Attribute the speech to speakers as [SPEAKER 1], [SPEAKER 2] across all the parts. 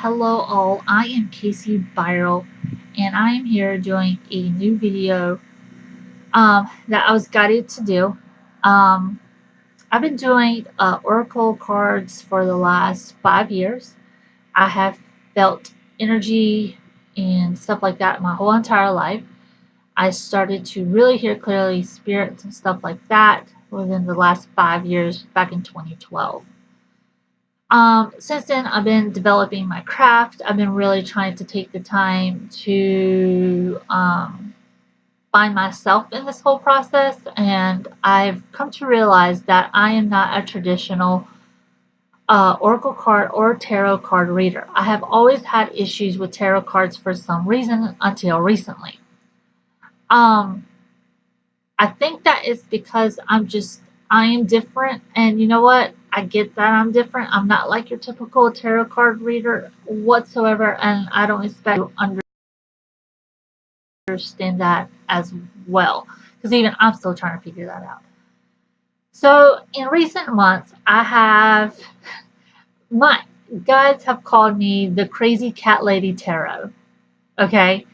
[SPEAKER 1] Hello all, I am Casey Byral and I am here doing a new video that I was guided to do. Um, I've been doing Oracle cards for the last 5 years. I have felt energy and stuff like that my whole entire life. I started to really hear clearly spirits and stuff like that within the last 5 years back in 2012. Since then, I've been developing my craft. I've been really trying to take the time to find myself in this whole process, and I've come to realize that I am not a traditional oracle card or tarot card reader. I have always had issues with tarot cards for some reason until recently. Um, I think that is because I am different, and you know what? I get that I'm different. I'm not like your typical tarot card reader whatsoever, and I don't expect you to understand that as well, because even I'm still trying to figure that out. So, in recent months, my guides have called me the Crazy Cat Lady Tarot. Okay?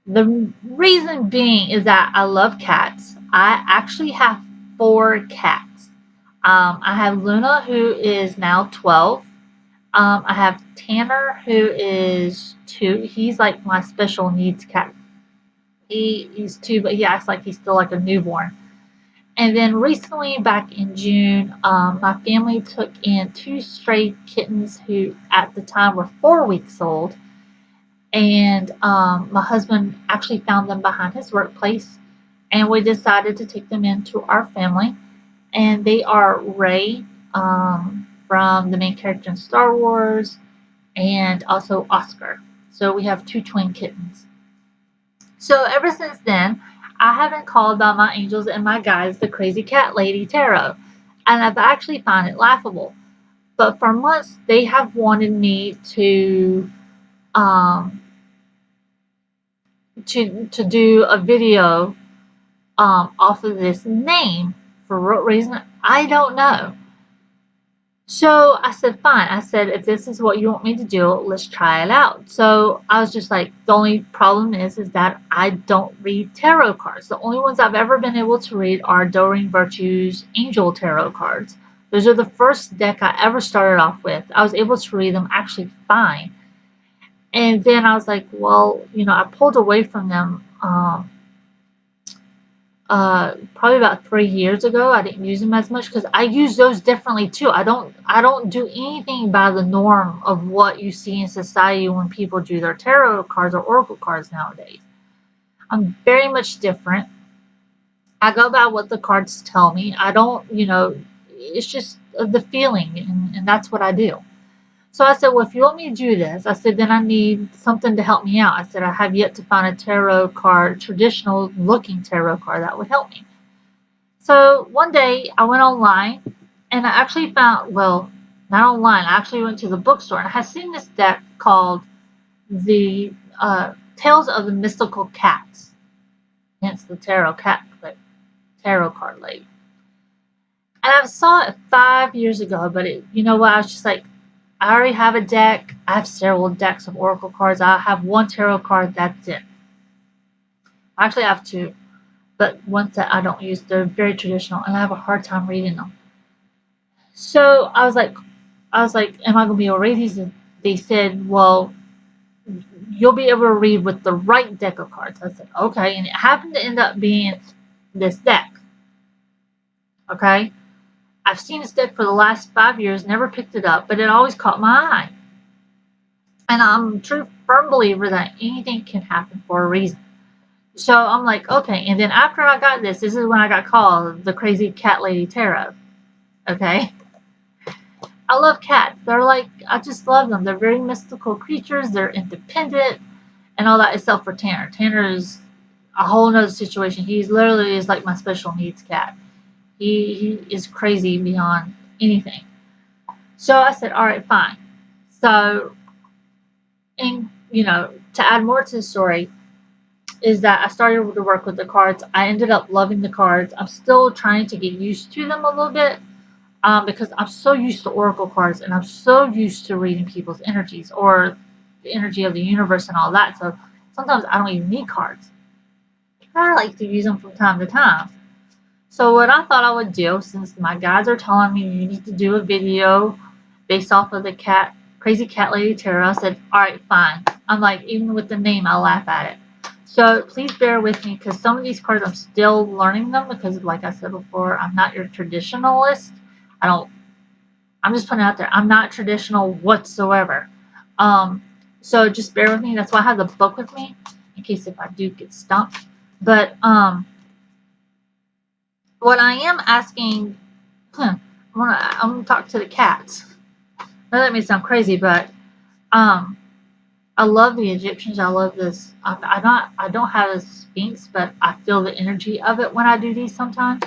[SPEAKER 1] The reason being is that I love cats. I actually have 4 cats. I have Luna, who is now 12. I have Tanner, who is 2. He's like my special needs cat. He's 2, but he acts like he's still like a newborn. And then recently, back in June, my family took in 2 stray kittens who at the time were 4 weeks old. And my husband actually found them behind his workplace, and we decided to take them into our family. And they are Ray, from the main character in Star Wars, and also Oscar. So we have 2 twin kittens. So ever since then, I have been called by my angels and my guides the Crazy Cat Lady Tarot, and I've actually found it laughable. But for months, they have wanted me um, to do a video off of this name. For what reason, I don't know. So I said, fine. I said, if this is what you want me to do, let's try it out. So I was just like, the only problem is that I don't read tarot cards. The only ones I've ever been able to read are Doreen Virtue's Angel Tarot cards. Those are the first deck I ever started off with. I was able to read them actually fine. And then I was like, well, I pulled away from them probably about 3 years ago. I didn't use them as much because I use those differently too. I don't do anything by the norm of what you see in society when people do their tarot cards or oracle cards nowadays. I'm very much different. I go by what the cards tell me. I don't, it's just the feeling, and that's what I do. So I said, well, if you want me to do this, I said, then I need something to help me out. I said, I have yet to find a tarot card, traditional looking tarot card that would help me. So one day I went online and I actually found, well, not online, I actually went to the bookstore and I had seen this deck called the Tales of the Mystical Cats. Hence the tarot card lady. And I saw it 5 years ago, but you know what? I was just like, I already have a deck. I have several decks of oracle cards. I have 1 tarot card. That's it. I actually have 2, but ones that I don't use. They're very traditional, and I have a hard time reading them. So I was like, am I going to be able to read these? And they said, well, you'll be able to read with the right deck of cards. I said, okay, and it happened to end up being this deck. Okay. I've seen this deck for the last 5 years, never picked it up, but it always caught my eye. And I'm a true firm believer that anything can happen for a reason. So I'm like, okay. And then after I got this is when I got called the Crazy Cat Lady Tarot. Okay. I love cats. I just love them. They're very mystical creatures. They're independent and all that, except for Tanner. Tanner is a whole nother situation. He literally is like my special needs cat. He is crazy beyond anything. So I said, all right, fine. So, and to add more to the story, is that I started to work with the cards. I ended up loving the cards. I'm still trying to get used to them a little bit. because I'm so used to oracle cards and I'm so used to reading people's energies or the energy of the universe and all that. So sometimes I don't even need cards. I like to use them from time to time. So what I thought I would do, since my guides are telling me you need to do a video based off of the crazy cat lady tarot, I said, all right, fine. I'm like, even with the name, I laugh at it. So please bear with me because some of these cards I'm still learning them because, like I said before, I'm not your traditionalist. I don't. I'm just putting it out there. I'm not traditional whatsoever. Um, so just bear with me. That's why I have the book with me in case if I do get stumped. But what I am asking, I'm gonna talk to the cats. Now, that may sound crazy, but um, I love the Egyptians. I love this. I don't have a Sphinx, but I feel the energy of it when I do these sometimes.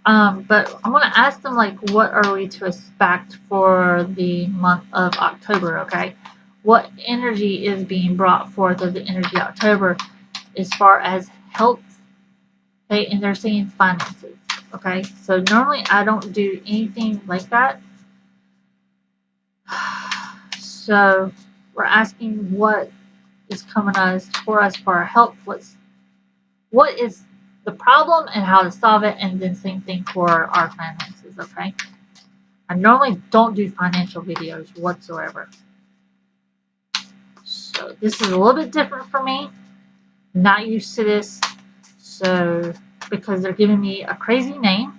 [SPEAKER 1] But I want to ask them like, what are we to expect for the month of October? Okay, what energy is being brought forth of the energy of October as far as health? Okay, and they're saying finances. Okay, so normally I don't do anything like that. So we're asking what is coming us for our health. What is the problem and how to solve it, and then same thing for our finances. Okay, I normally don't do financial videos whatsoever. So this is a little bit different for me. Not used to this. So because they're giving me a crazy name,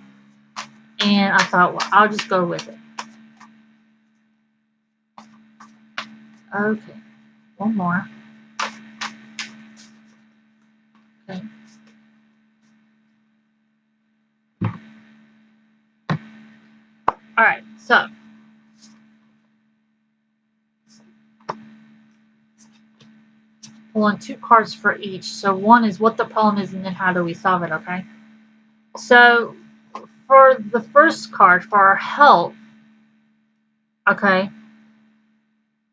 [SPEAKER 1] and I thought, well, I'll just go with it. Okay, one more. Okay. All right, so pulling two cards for each. So one is what the problem is, and then how do we solve it, okay? So for the first card, for our health, okay,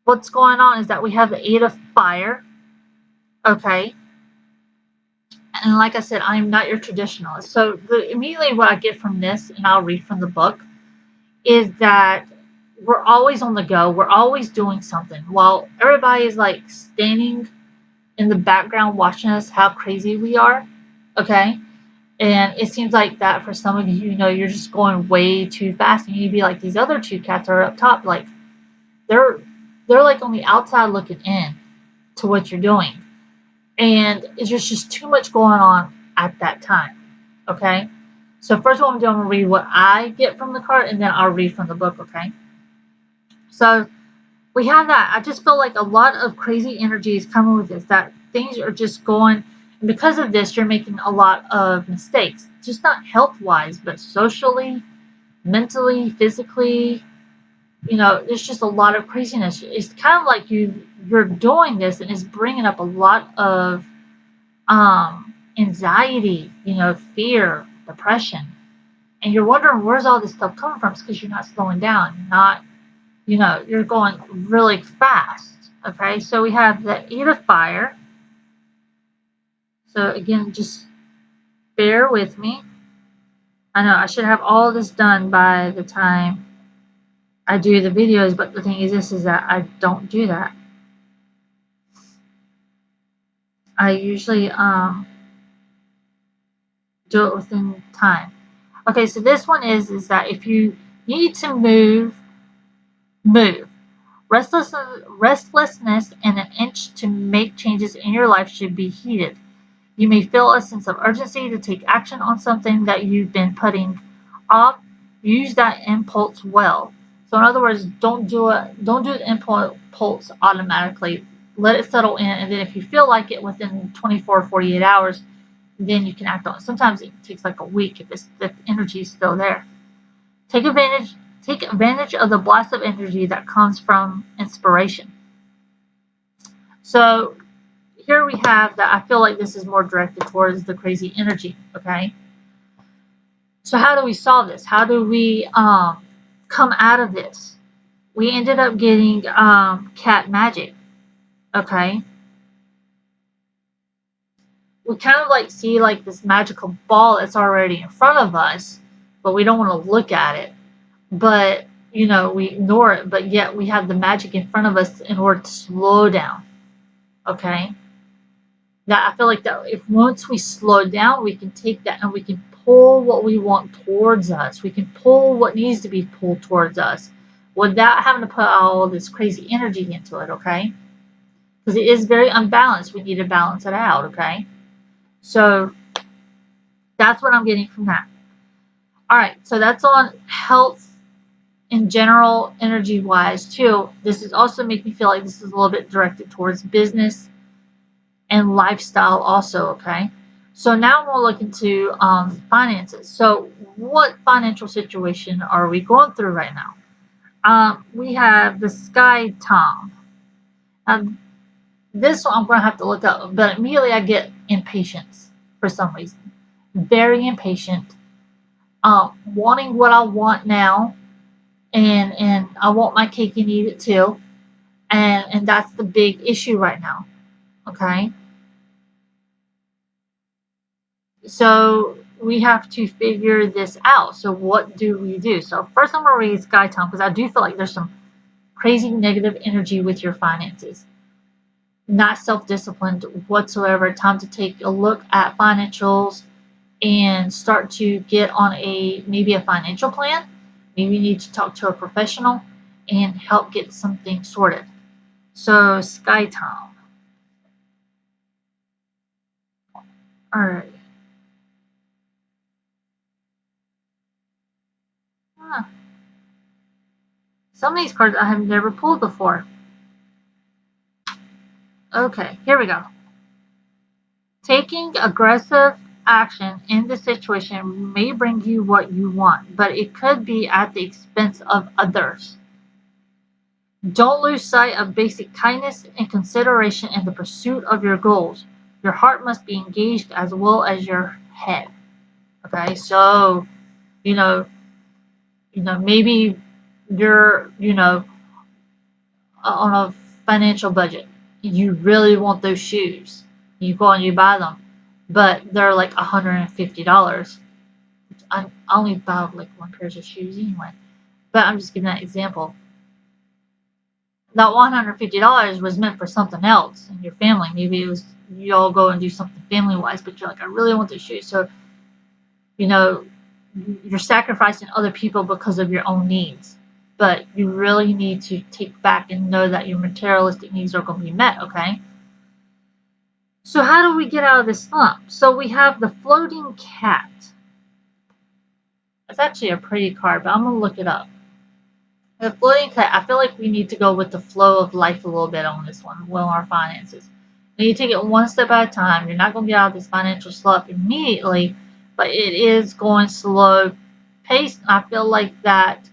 [SPEAKER 1] what's going on is that we have the Eight of Fire, okay? And like I said, I'm not your traditionalist. So immediately what I get from this, and I'll read from the book, is that we're always on the go. We're always doing something. While everybody is like standing in the background watching us how crazy we are, okay? And it seems like that for some of you, you're just going way too fast, and you'd be like these other two cats are up top, like they're they're like on the outside looking in to what you're doing, and it's just too much going on at that time. Okay, so first what I'm doing, I'm gonna read what I get from the card, and then I'll read from the book. Okay, so we have that. I just feel like a lot of crazy energy is coming with this. That things are just going, and because of this, you're making a lot of mistakes. Just not health wise, but socially, mentally, physically. There's just a lot of craziness. It's kind of like you're doing this, and it's bringing up a lot of anxiety, fear, depression, and you're wondering where's all this stuff coming from. It's because you're not slowing down. You're not, you're going really fast. Okay, so we have the Eight of Fire. So again, just bear with me. I know I should have all this done by the time I do the videos, but the thing is this is that I don't do that. I usually do it within time. Okay, so this one is that if you need to move. Restlessness and an itch to make changes in your life should be heeded. You may feel a sense of urgency to take action on something that you've been putting off. Use that impulse well. So in other words, don't do the impulse automatically. Let it settle in, and then if you feel like it within 24 or 48 hours, then you can act on it. Sometimes it takes like a week if the energy is still there. Take advantage Take advantage of the blast of energy that comes from inspiration. So here we have that. I feel like this is more directed towards the crazy energy. Okay. So how do we solve this? How do we come out of this? We ended up getting cat magic. Okay. We kind of like see like this magical ball that's already in front of us, but we don't want to look at it. but we ignore it, but yet we have the magic in front of us in order to slow down. Okay, that I feel like that if once we slow down, we can take that and we can pull what we want towards us. We can pull what needs to be pulled towards us without having to put all this crazy energy into it. Okay, because it is very unbalanced. We need to balance it out. Okay, so that's what I'm getting from that. All right, so that's on health in general, energy wise too. This is also making me feel like this is a little bit directed towards business and lifestyle also. Okay, so now we'll look into finances. So what financial situation are we going through right now? We have the sky tom. um, this one I'm going to have to look up, but immediately I get impatience for some reason. Very impatient, wanting what I want now, and I want my cake and eat it too, and that's the big issue right now. Okay, so we have to figure this out. So what do we do? So first I'm gonna read Sky Tom because I do feel like there's some crazy negative energy with your finances. Not self-disciplined whatsoever. Time to take a look at financials and start to get on a maybe a financial plan. Maybe you need to talk to a professional and help get something sorted. So Sky Tom. All right. Huh. Some of these cards I have never pulled before. Okay, here we go. Taking aggressive action in this situation may bring you what you want, but it could be at the expense of others. Don't lose sight of basic kindness and consideration in the pursuit of your goals. Your heart must be engaged as well as your head. Okay, so you know, maybe you're, on a financial budget. You really want those shoes. You go and you buy them, but they're like $150. I only buy like one pair of shoes anyway. But I'm just giving that example. That $150 was meant for something else in your family. Maybe it was you all go and do something family wise, but you're like, I really want those shoes. So, you know, you're sacrificing other people because of your own needs. But you really need to take back and know that your materialistic needs are going to be met, okay? So, how do we get out of this slump? So, we have the floating cat. It's actually a pretty card, but I'm going to look it up. The floating cat, I feel like we need to go with the flow of life a little bit on this one, well, our finances. And you take it one step at a time. You're not going to get out of this financial slump immediately, but it is going slow paced. I feel like that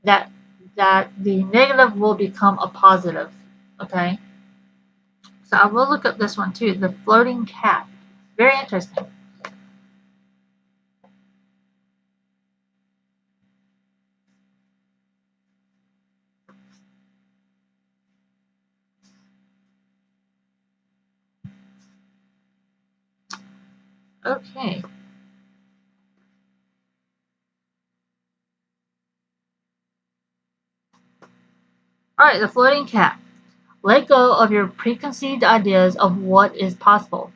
[SPEAKER 1] that the negative will become a positive. Okay, so I will look up this one too, the floating cat. Very interesting. Okay, all right, the floating cat. Let go of your preconceived ideas of what is possible.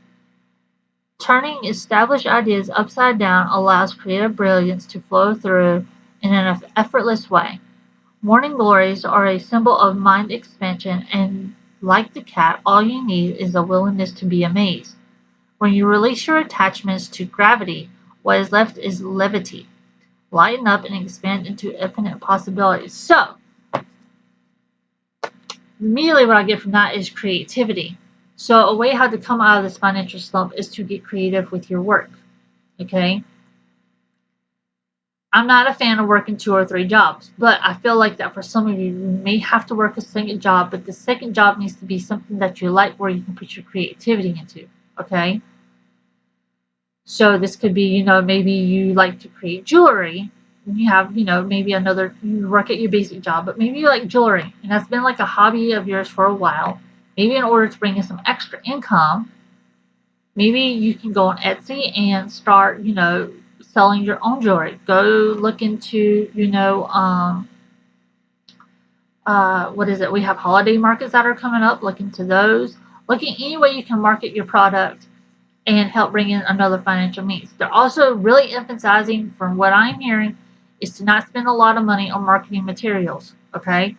[SPEAKER 1] Turning established ideas upside down allows creative brilliance to flow through in an effortless way. Morning glories are a symbol of mind expansion, and like the cat, all you need is a willingness to be amazed. When you release your attachments to gravity, what is left is levity. Lighten up and expand into infinite possibilities. So, immediately what I get from that is creativity. So, a way how to come out of this financial slump is to get creative with your work. Okay? I'm not a fan of working two or three jobs, but I feel like that for some of you, you may have to work a second job, but the second job needs to be something that you like where you can put your creativity into. Okay? So this could be, maybe you like to create jewelry. And you have, maybe you work at your basic job, but maybe you like jewelry. And that's been like a hobby of yours for a while. Maybe in order to bring in some extra income, maybe you can go on Etsy and start, selling your own jewelry. Go look into, what is it? We have holiday markets that are coming up. Look into those. Look at any way you can market your product and help bring in another financial means. They're also really emphasizing, from what I'm hearing, is to not spend a lot of money on marketing materials. Okay,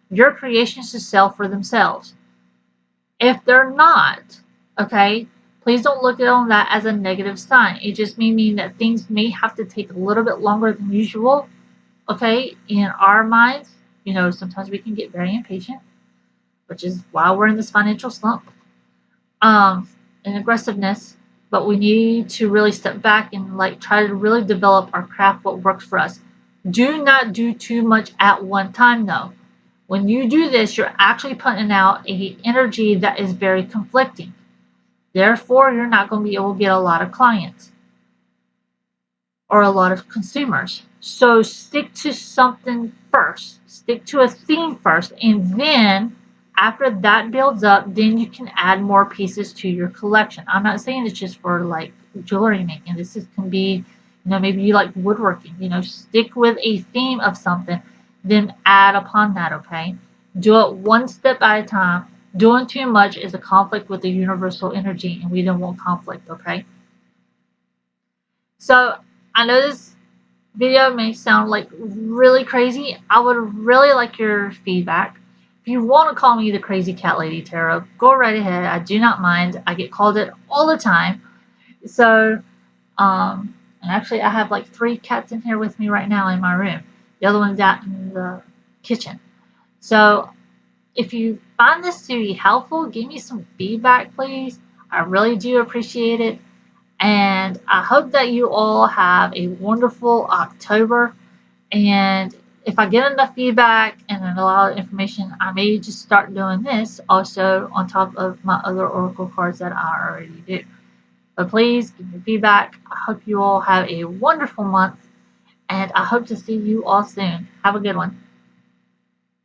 [SPEAKER 1] your creations should sell for themselves. If they're not, okay, please don't look at on that as a negative sign. It just may mean that things may have to take a little bit longer than usual. Okay, in our minds, sometimes we can get very impatient, which is why we're in this financial slump, um, and aggressiveness. But we need to really step back and like try to really develop our craft, what works for us. Do not do too much at one time, though. When you do this, you're actually putting out a energy that is very conflicting. Therefore, you're not going to be able to get a lot of clients or a lot of consumers. So stick to something first. Stick to a theme first, and then after that builds up, then you can add more pieces to your collection. I'm not saying it's just for like jewelry making. Can be, maybe you like woodworking. Stick with a theme of something, then add upon that. Okay, do it one step at a time. Doing too much is a conflict with the universal energy, and we don't want conflict. Okay, so I know this video may sound like really crazy. I would really like your feedback. If you want to call me the crazy cat lady tarot, go right ahead. I do not mind. I get called it all the time. So, and actually I have like 3 cats in here with me right now in my room. The other one's out in the kitchen. So if you find this to be helpful, give me some feedback, please. I really do appreciate it. And I hope that you all have a wonderful October. And if I get enough feedback and a lot of information, I may just start doing this also on top of my other oracle cards that I already do. But please give me feedback. I hope you all have a wonderful month, and I hope to see you all soon. Have a good one.